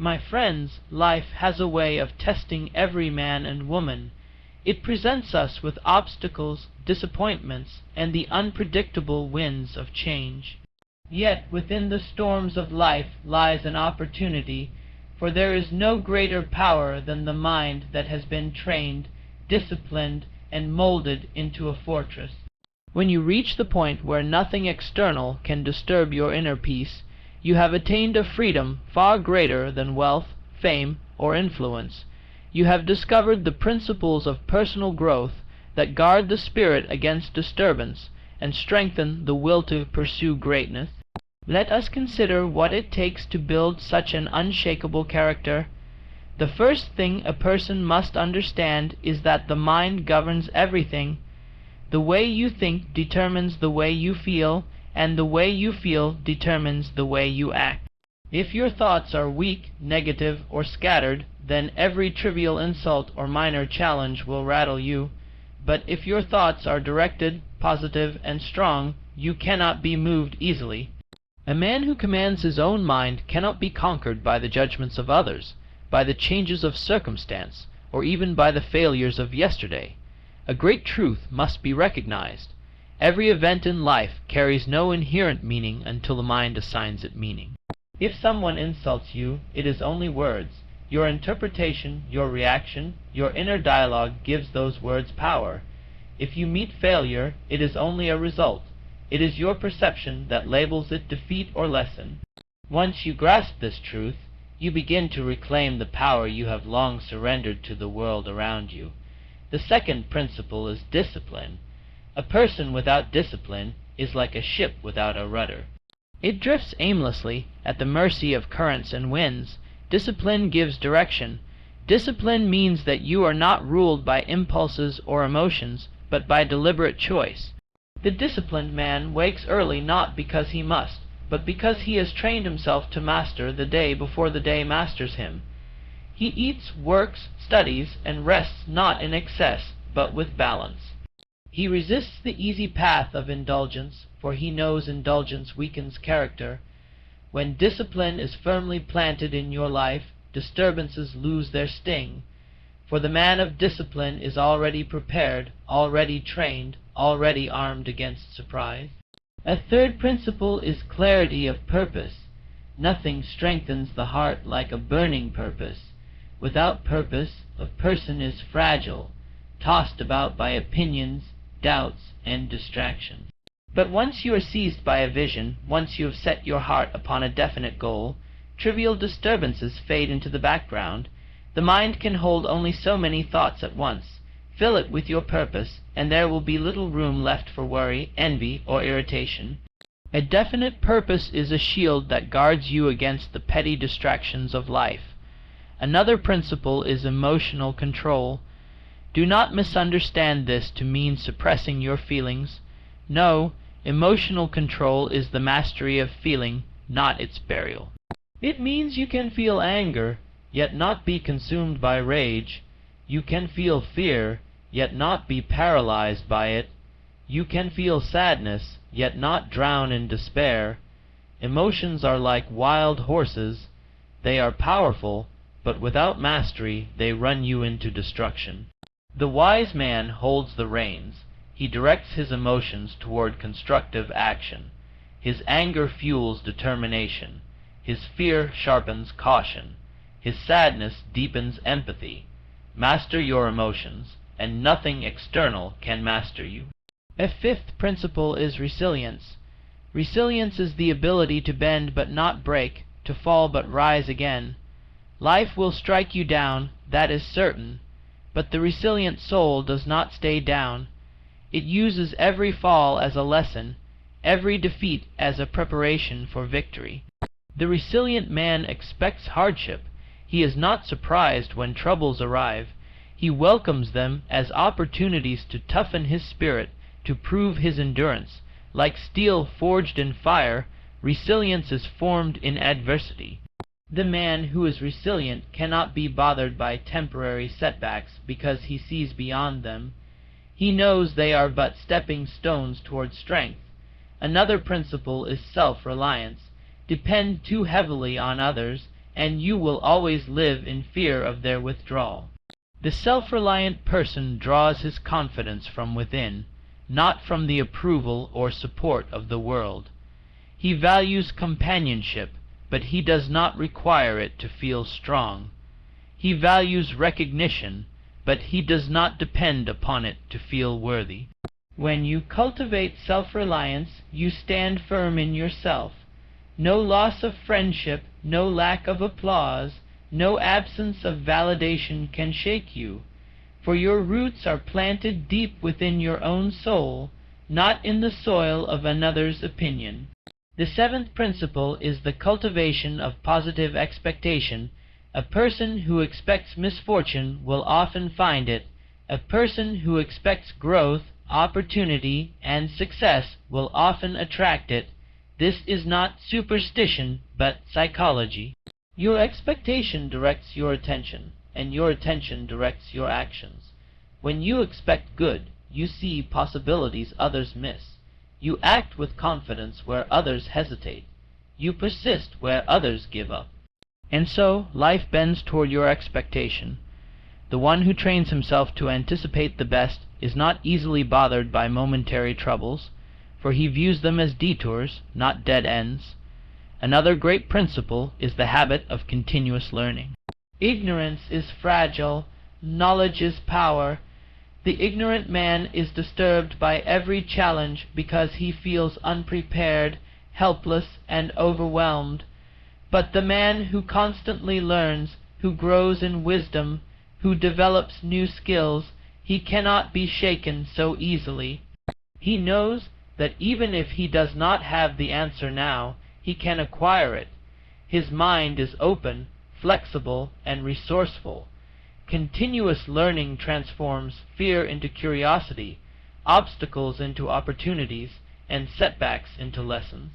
My friends, life has a way of testing every man and woman. It presents us with obstacles, disappointments, and the unpredictable winds of change. Yet within the storms of life lies an opportunity, for there is no greater power than the mind that has been trained, disciplined, and molded into a fortress. When you reach the point where nothing external can disturb your inner peace, you have attained a freedom far greater than wealth, fame, or influence. You have discovered the principles of personal growth that guard the spirit against disturbance and strengthen the will to pursue greatness. Let us consider what it takes to build such an unshakable character. The first thing a person must understand is that the mind governs everything. The way you think determines the way you feel, and the way you feel determines the way you act. If your thoughts are weak, negative, or scattered, then every trivial insult or minor challenge will rattle you. But if your thoughts are directed, positive, and strong, you cannot be moved easily. A man who commands his own mind cannot be conquered by the judgments of others, by the changes of circumstance, or even by the failures of yesterday. A great truth must be recognized. Every event in life carries no inherent meaning until the mind assigns it meaning. If someone insults you, it is only words. Your interpretation, your reaction, your inner dialogue gives those words power. If you meet failure, it is only a result. It is your perception that labels it defeat or lesson. Once you grasp this truth, you begin to reclaim the power you have long surrendered to the world around you. The second principle is discipline. A person without discipline is like a ship without a rudder. It drifts aimlessly, at the mercy of currents and winds. Discipline gives direction. Discipline means that you are not ruled by impulses or emotions, but by deliberate choice. The disciplined man wakes early not because he must, but because he has trained himself to master the day before the day masters him. He eats, works, studies, and rests not in excess, but with balance. He resists the easy path of indulgence, for he knows indulgence weakens character. When discipline is firmly planted in your life, disturbances lose their sting, for the man of discipline is already prepared, already trained, already armed against surprise. A third principle is clarity of purpose. Nothing strengthens the heart like a burning purpose. Without purpose, a person is fragile, tossed about by opinions, doubts, and distractions. But once you are seized by a vision, once you have set your heart upon a definite goal, trivial disturbances fade into the background. The mind can hold only so many thoughts at once. Fill it with your purpose, and there will be little room left for worry, envy, or irritation. A definite purpose is a shield that guards you against the petty distractions of life. Another principle is emotional control. Do not misunderstand this to mean suppressing your feelings. No, emotional control is the mastery of feeling, not its burial. It means you can feel anger, yet not be consumed by rage. You can feel fear, yet not be paralyzed by it. You can feel sadness, yet not drown in despair. Emotions are like wild horses. They are powerful, but without mastery they run you into destruction. The wise man holds the reins. He directs his emotions toward constructive action. His anger fuels determination. His fear sharpens caution. His sadness deepens empathy. Master your emotions, and nothing external can master you. A fifth principle is resilience. Resilience is the ability to bend but not break, to fall but rise again. Life will strike you down, that is certain, but the resilient soul does not stay down. It uses every fall as a lesson, every defeat as a preparation for victory. The resilient man expects hardship. He is not surprised when troubles arrive. He welcomes them as opportunities to toughen his spirit, to prove his endurance. Like steel forged in fire, resilience is formed in adversity. The man who is resilient cannot be bothered by temporary setbacks because he sees beyond them. He knows they are but stepping stones toward strength. Another principle is self-reliance. Depend too heavily on others, and you will always live in fear of their withdrawal. The self-reliant person draws his confidence from within, not from the approval or support of the world. He values companionship, but he does not require it to feel strong. He values recognition, but he does not depend upon it to feel worthy. When you cultivate self-reliance, you stand firm in yourself. No loss of friendship, no lack of applause, no absence of validation can shake you, for your roots are planted deep within your own soul, not in the soil of another's opinion. The seventh principle is the cultivation of positive expectation. A person who expects misfortune will often find it. A person who expects growth, opportunity, and success will often attract it. This is not superstition, but psychology. Your expectation directs your attention, and your attention directs your actions. When you expect good, you see possibilities others miss. You act with confidence where others hesitate. You persist where others give up. And so, life bends toward your expectation. The one who trains himself to anticipate the best is not easily bothered by momentary troubles, for he views them as detours, not dead ends. Another great principle is the habit of continuous learning. Ignorance is fragile, knowledge is power. The ignorant man is disturbed by every challenge because he feels unprepared, helpless, and overwhelmed. But the man who constantly learns, who grows in wisdom, who develops new skills, he cannot be shaken so easily. He knows that even if he does not have the answer now, he can acquire it. His mind is open, flexible, and resourceful. Continuous learning transforms fear into curiosity, obstacles into opportunities, and setbacks into lessons.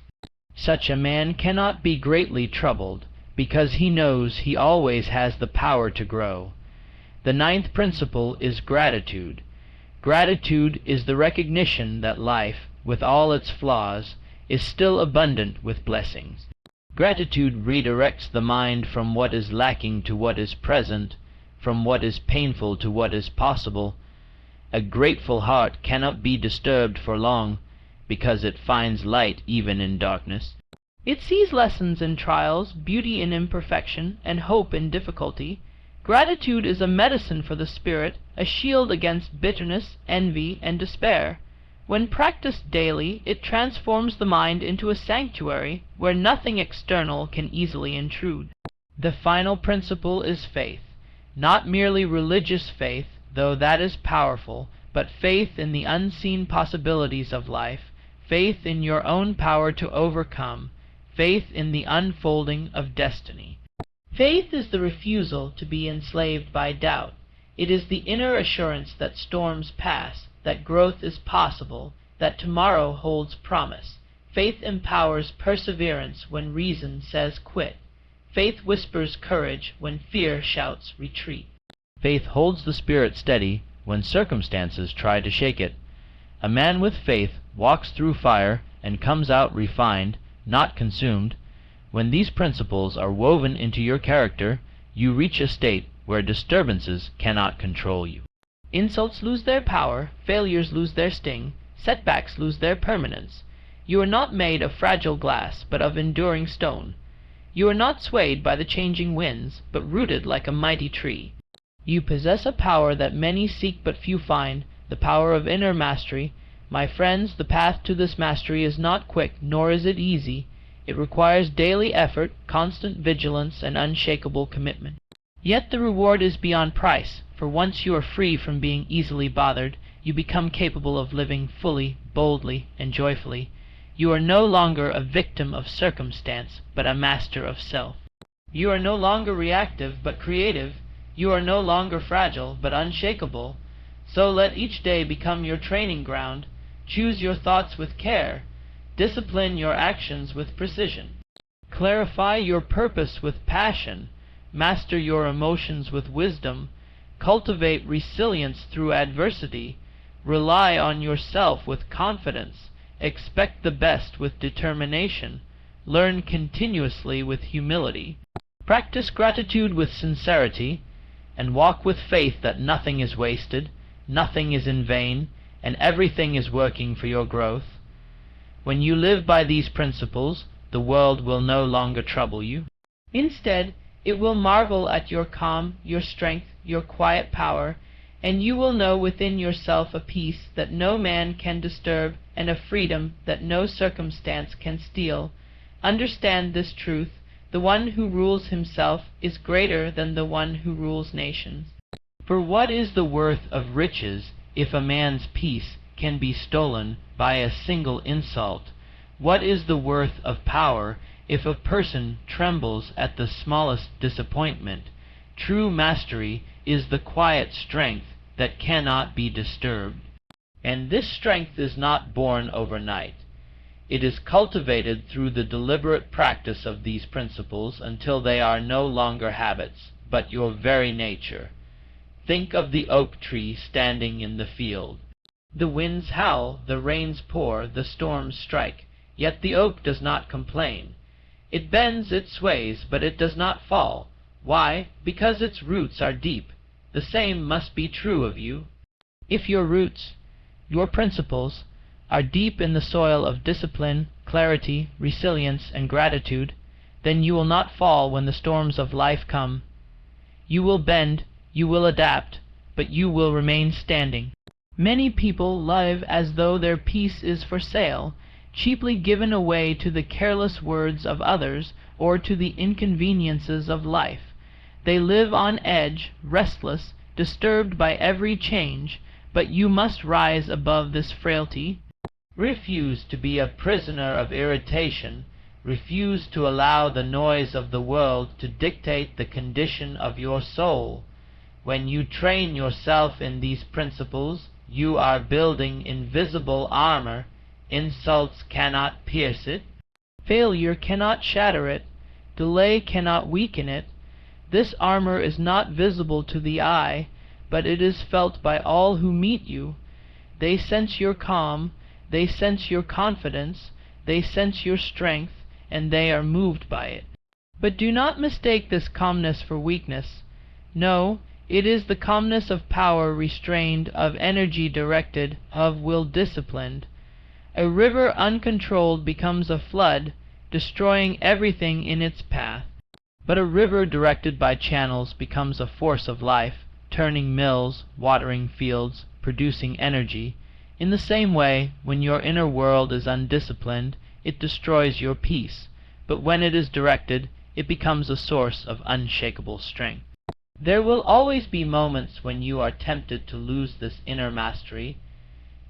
Such a man cannot be greatly troubled, because he knows he always has the power to grow. The ninth principle is gratitude. Gratitude is the recognition that life, with all its flaws, is still abundant with blessings. Gratitude redirects the mind from what is lacking to what is present, from what is painful to what is possible. A grateful heart cannot be disturbed for long, because it finds light even in darkness. It sees lessons in trials, beauty in imperfection, and hope in difficulty. Gratitude is a medicine for the spirit, a shield against bitterness, envy, and despair. When practiced daily, it transforms the mind into a sanctuary where nothing external can easily intrude. The final principle is faith. Not merely religious faith, though that is powerful, but faith in the unseen possibilities of life, faith in your own power to overcome, faith in the unfolding of destiny. Faith is the refusal to be enslaved by doubt. It is the inner assurance that storms pass, that growth is possible, that tomorrow holds promise. Faith empowers perseverance when reason says quit. Faith whispers courage when fear shouts retreat. Faith holds the spirit steady when circumstances try to shake it. A man with faith walks through fire and comes out refined, not consumed. When these principles are woven into your character, you reach a state where disturbances cannot control you. Insults lose their power, failures lose their sting, setbacks lose their permanence. You are not made of fragile glass, but of enduring stone. You are not swayed by the changing winds, but rooted like a mighty tree. You possess a power that many seek but few find, the power of inner mastery. My friends, the path to this mastery is not quick, nor is it easy. It requires daily effort, constant vigilance, and unshakable commitment. Yet the reward is beyond price, for once you are free from being easily bothered, you become capable of living fully, boldly, and joyfully. You are no longer a victim of circumstance, but a master of self. You are no longer reactive, but creative. You are no longer fragile, but unshakable. So let each day become your training ground. Choose your thoughts with care. Discipline your actions with precision. Clarify your purpose with passion. Master your emotions with wisdom. Cultivate resilience through adversity. Rely on yourself with confidence. Expect the best with determination. Learn continuously with humility. Practice gratitude with sincerity, and walk with faith that nothing is wasted, nothing is in vain, and everything is working for your growth. When you live by these principles, the world will no longer trouble you. Instead, it will marvel at your calm, your strength, your quiet power, and you will know within yourself a peace that no man can disturb and a freedom that no circumstance can steal. Understand this truth: the one who rules himself is greater than the one who rules nations. For what is the worth of riches if a man's peace can be stolen by a single insult? What is the worth of power if a person trembles at the smallest disappointment? True mastery is the quiet strength that cannot be disturbed. And this strength is not born overnight. It is cultivated through the deliberate practice of these principles until they are no longer habits, but your very nature. Think of the oak tree standing in the field. The winds howl, the rains pour, the storms strike, yet the oak does not complain. It bends, it sways, but it does not fall. Why? Because its roots are deep. The same must be true of you. If your roots, your principles, are deep in the soil of discipline, clarity, resilience, and gratitude, then you will not fall when the storms of life come. You will bend, you will adapt, but you will remain standing. Many people live as though their peace is for sale, cheaply given away to the careless words of others or to the inconveniences of life. They live on edge, restless, disturbed by every change, but you must rise above this frailty. Refuse to be a prisoner of irritation. Refuse to allow the noise of the world to dictate the condition of your soul. When you train yourself in these principles, you are building invisible armor. Insults cannot pierce it. Failure cannot shatter it. Delay cannot weaken it. This armor is not visible to the eye, but it is felt by all who meet you. They sense your calm, they sense your confidence, they sense your strength, and they are moved by it. But do not mistake this calmness for weakness. No, it is the calmness of power restrained, of energy directed, of will disciplined. A river uncontrolled becomes a flood, destroying everything in its path. But a river directed by channels becomes a force of life, turning mills, watering fields, producing energy. In the same way, when your inner world is undisciplined, it destroys your peace, but when it is directed, it becomes a source of unshakable strength. There will always be moments when you are tempted to lose this inner mastery.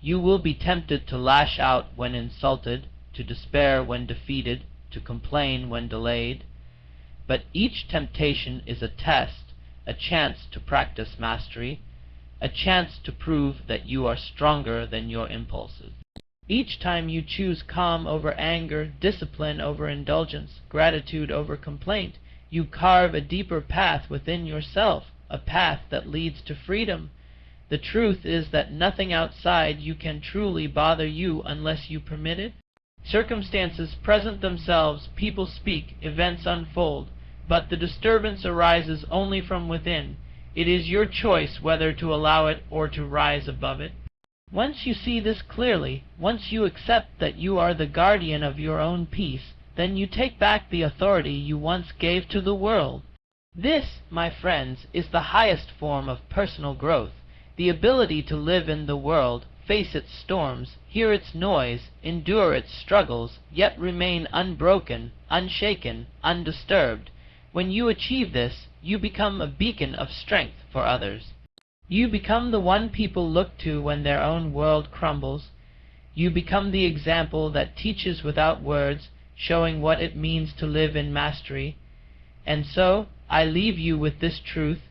You will be tempted to lash out when insulted, to despair when defeated, to complain when delayed. But each temptation is a test, a chance to practice mastery, a chance to prove that you are stronger than your impulses. Each time you choose calm over anger, discipline over indulgence, gratitude over complaint, you carve a deeper path within yourself, a path that leads to freedom. The truth is that nothing outside you can truly bother you unless you permit it. Circumstances present themselves, people speak, events unfold, but the disturbance arises only from within. It is your choice whether to allow it or to rise above it. Once you see this clearly, once you accept that you are the guardian of your own peace, then you take back the authority you once gave to the world. This, my friends, is the highest form of personal growth, the ability to live in the world, face its storms, hear its noise, endure its struggles, yet remain unbroken, unshaken, undisturbed. When you achieve this, you become a beacon of strength for others. You become the one people look to when their own world crumbles. You become the example that teaches without words, showing what it means to live in mastery. And so, I leave you with this truth: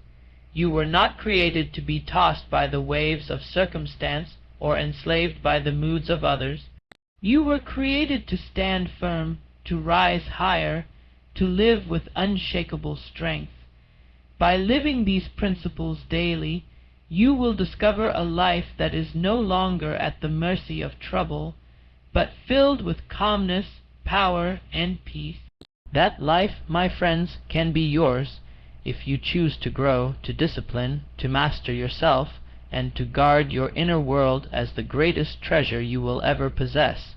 you were not created to be tossed by the waves of circumstance or enslaved by the moods of others. You were created to stand firm, to rise higher, to live with unshakable strength. By living these principles daily, you will discover a life that is no longer at the mercy of trouble, but filled with calmness, power, and peace. That life, my friends, can be yours, if you choose to grow, to discipline, to master yourself, and to guard your inner world as the greatest treasure you will ever possess.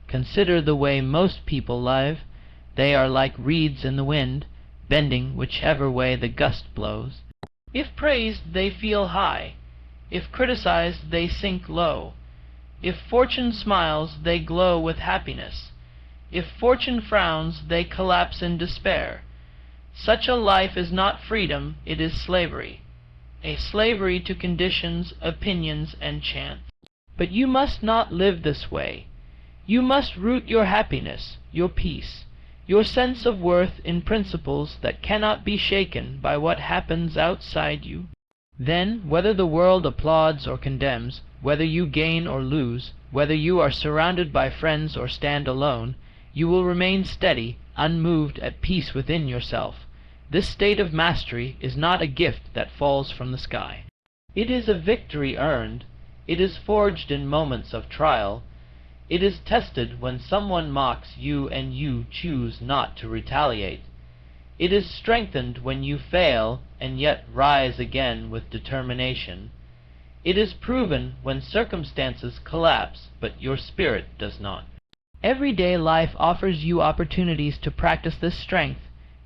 Consider the way most people live. They are like reeds in the wind, bending whichever way the gust blows. If praised, they feel high. If criticized, they sink low. If fortune smiles, they glow with happiness. If fortune frowns, they collapse in despair. Such a life is not freedom, it is slavery. A slavery to conditions, opinions, and chance. But you must not live this way. You must root your happiness, your peace, your sense of worth in principles that cannot be shaken by what happens outside you. Then, whether the world applauds or condemns, whether you gain or lose, whether you are surrounded by friends or stand alone, you will remain steady, unmoved, at peace within yourself. This state of mastery is not a gift that falls from the sky. It is a victory earned. It is forged in moments of trial. It is tested when someone mocks you and you choose not to retaliate. It is strengthened when you fail and yet rise again with determination. It is proven when circumstances collapse but your spirit does not. Everyday life offers you opportunities to practice this strength.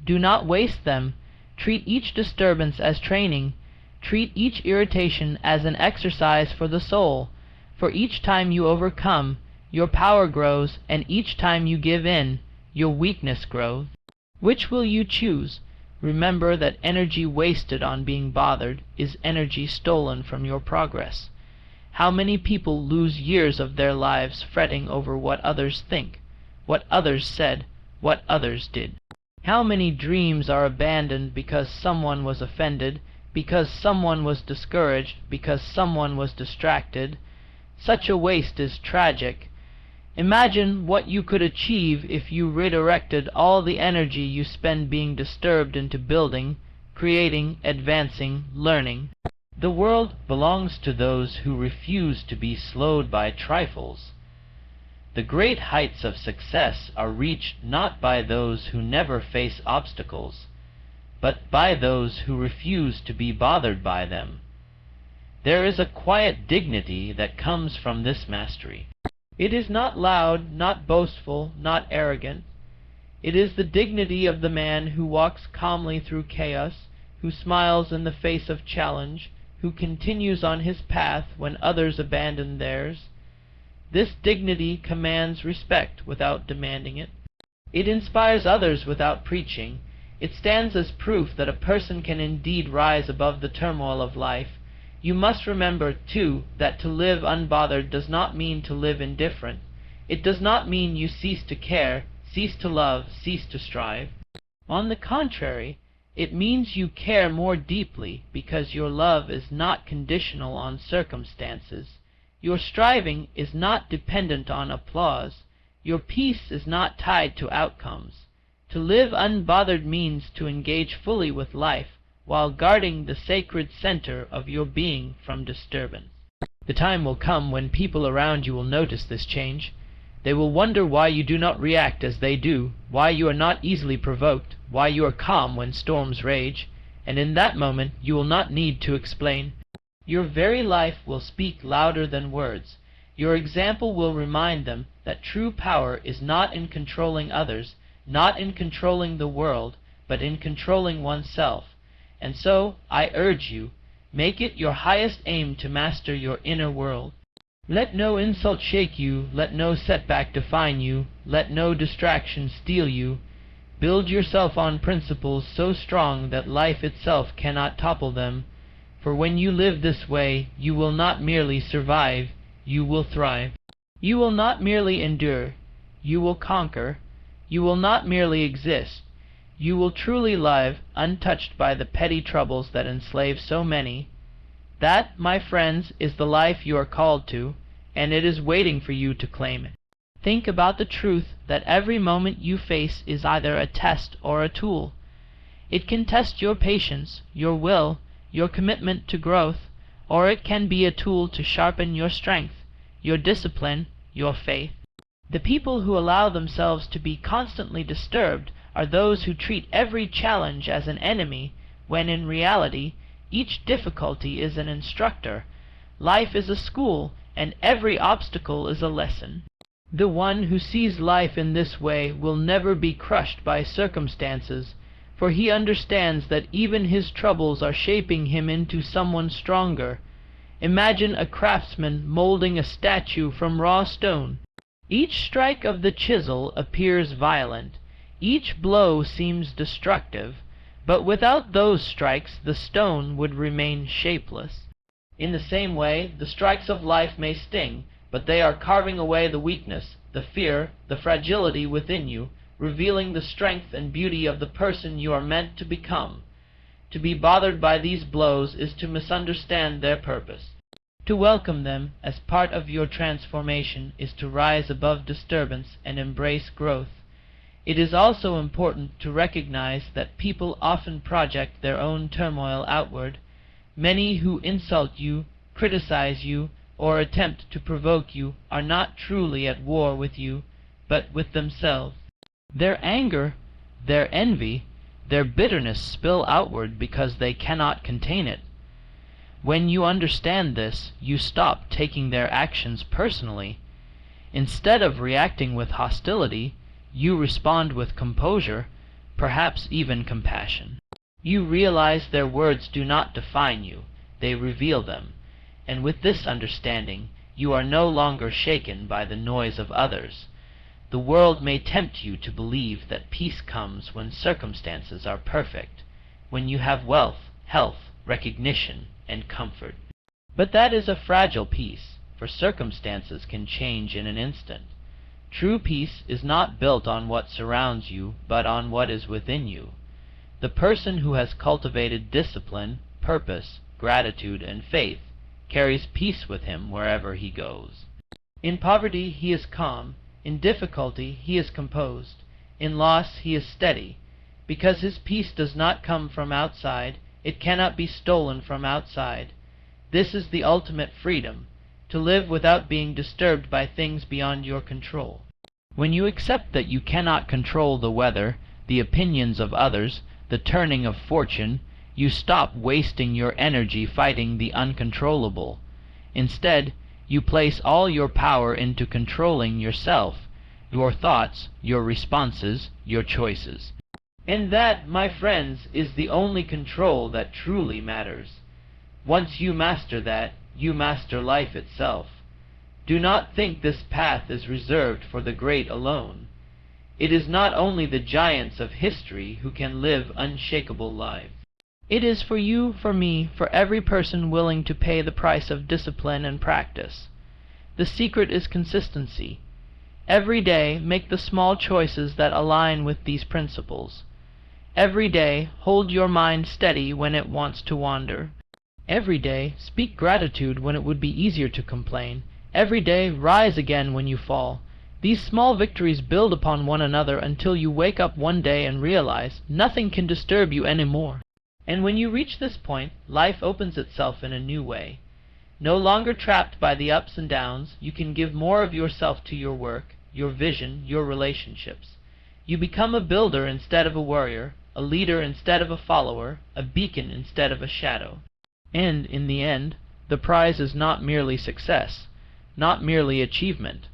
Do not waste them. Treat each disturbance as training. Treat each irritation as an exercise for the soul. For each time you overcome, your power grows, and each time you give in, your weakness grows. Which will you choose? Remember that energy wasted on being bothered is energy stolen from your progress. How many people lose years of their lives fretting over what others think, what others said, what others did? How many dreams are abandoned because someone was offended, because someone was discouraged, because someone was distracted? Such a waste is tragic. Imagine what you could achieve if you redirected all the energy you spend being disturbed into building, creating, advancing, learning. The world belongs to those who refuse to be slowed by trifles. The great heights of success are reached not by those who never face obstacles, but by those who refuse to be bothered by them. There is a quiet dignity that comes from this mastery. It is not loud, not boastful, not arrogant. It is the dignity of the man who walks calmly through chaos, who smiles in the face of challenge, who continues on his path when others abandon theirs. This dignity commands respect without demanding it. It inspires others without preaching. It stands as proof that a person can indeed rise above the turmoil of life. You must remember, too, that to live unbothered does not mean to live indifferent. It does not mean you cease to care, cease to love, cease to strive. On the contrary, it means you care more deeply because your love is not conditional on circumstances. Your striving is not dependent on applause. Your peace is not tied to outcomes. To live unbothered means to engage fully with life, while guarding the sacred center of your being from disturbance. The time will come when people around you will notice this change. They will wonder why you do not react as they do, why you are not easily provoked, why you are calm when storms rage, and in that moment you will not need to explain. Your very life will speak louder than words. Your example will remind them that true power is not in controlling others, not in controlling the world, but in controlling oneself. And so, I urge you, make it your highest aim to master your inner world. Let no insult shake you, let no setback define you, let no distraction steal you. Build yourself on principles so strong that life itself cannot topple them. For when you live this way, you will not merely survive, you will thrive. You will not merely endure, you will conquer. You will not merely exist, you will truly live, untouched by the petty troubles that enslave so many. That, my friends, is the life you are called to, and it is waiting for you to claim it. Think about the truth that every moment you face is either a test or a tool. It can test your patience, your will, your commitment to growth, or it can be a tool to sharpen your strength, your discipline, your faith. The people who allow themselves to be constantly disturbed are those who treat every challenge as an enemy, when in reality each difficulty is an instructor. Life is a school, and every obstacle is a lesson. The one who sees life in this way will never be crushed by circumstances, for he understands that even his troubles are shaping him into someone stronger. Imagine a craftsman molding a statue from raw stone. Each strike of the chisel appears violent, each blow seems destructive, but without those strikes the stone would remain shapeless. In the same way, the strikes of life may sting, but they are carving away the weakness, the fear, the fragility within you, revealing the strength and beauty of the person you are meant to become. To be bothered by these blows is to misunderstand their purpose. To welcome them as part of your transformation is to rise above disturbance and embrace growth. It is also important to recognize that people often project their own turmoil outward. Many who insult you, criticize you, or attempt to provoke you are not truly at war with you, but with themselves. Their anger, their envy, their bitterness spill outward because they cannot contain it. When you understand this, you stop taking their actions personally. Instead of reacting with hostility, you respond with composure, perhaps even compassion. You realize their words do not define you, they reveal them, and with this understanding, you are no longer shaken by the noise of others. The world may tempt you to believe that peace comes when circumstances are perfect, when you have wealth, health, recognition, and comfort. But that is a fragile peace, for circumstances can change in an instant. True peace is not built on what surrounds you, but on what is within you. The person who has cultivated discipline, purpose, gratitude, and faith carries peace with him wherever he goes. In poverty he is calm, in difficulty he is composed, in loss he is steady. Because his peace does not come from outside, it cannot be stolen from outside. This is the ultimate freedom, to live without being disturbed by things beyond your control. When you accept that you cannot control the weather, the opinions of others, the turning of fortune, you stop wasting your energy fighting the uncontrollable. Instead, you place all your power into controlling yourself, your thoughts, your responses, your choices. And that, my friends, is the only control that truly matters. Once you master that, you master life itself. Do not think this path is reserved for the great alone. It is not only the giants of history who can live unshakable lives. It is for you, for me, for every person willing to pay the price of discipline and practice. The secret is consistency. Every day, make the small choices that align with these principles. Every day, hold your mind steady when it wants to wander. Every day, speak gratitude when it would be easier to complain. Every day, rise again when you fall. These small victories build upon one another until you wake up one day and realize nothing can disturb you anymore. And when you reach this point, life opens itself in a new way. No longer trapped by the ups and downs, you can give more of yourself to your work, your vision, your relationships. You become a builder instead of a warrior, a leader instead of a follower, a beacon instead of a shadow. And, in the end, the prize is not merely success, not merely achievement,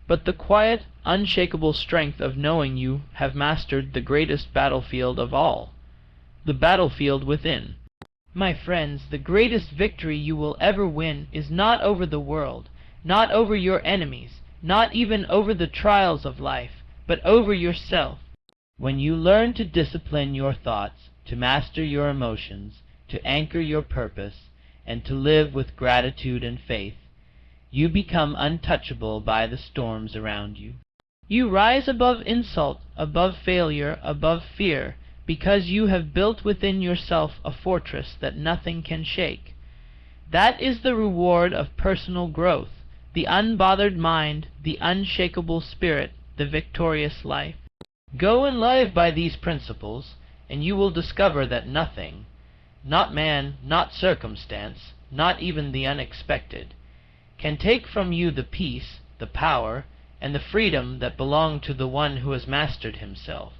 but the quiet, unshakable strength of knowing you have mastered the greatest battlefield of all, the battlefield within. My friends, the greatest victory you will ever win is not over the world, not over your enemies, not even over the trials of life, but over yourself. When you learn to discipline your thoughts, to master your emotions, to anchor your purpose, and to live with gratitude and faith, you become untouchable by the storms around you. You rise above insult, above failure, above fear, because you have built within yourself a fortress that nothing can shake. That is the reward of personal growth, the unbothered mind, the unshakable spirit, the victorious life. Go and live by these principles, and you will discover that nothing, not man, not circumstance, not even the unexpected, can take from you the peace, the power, and the freedom that belong to the one who has mastered himself.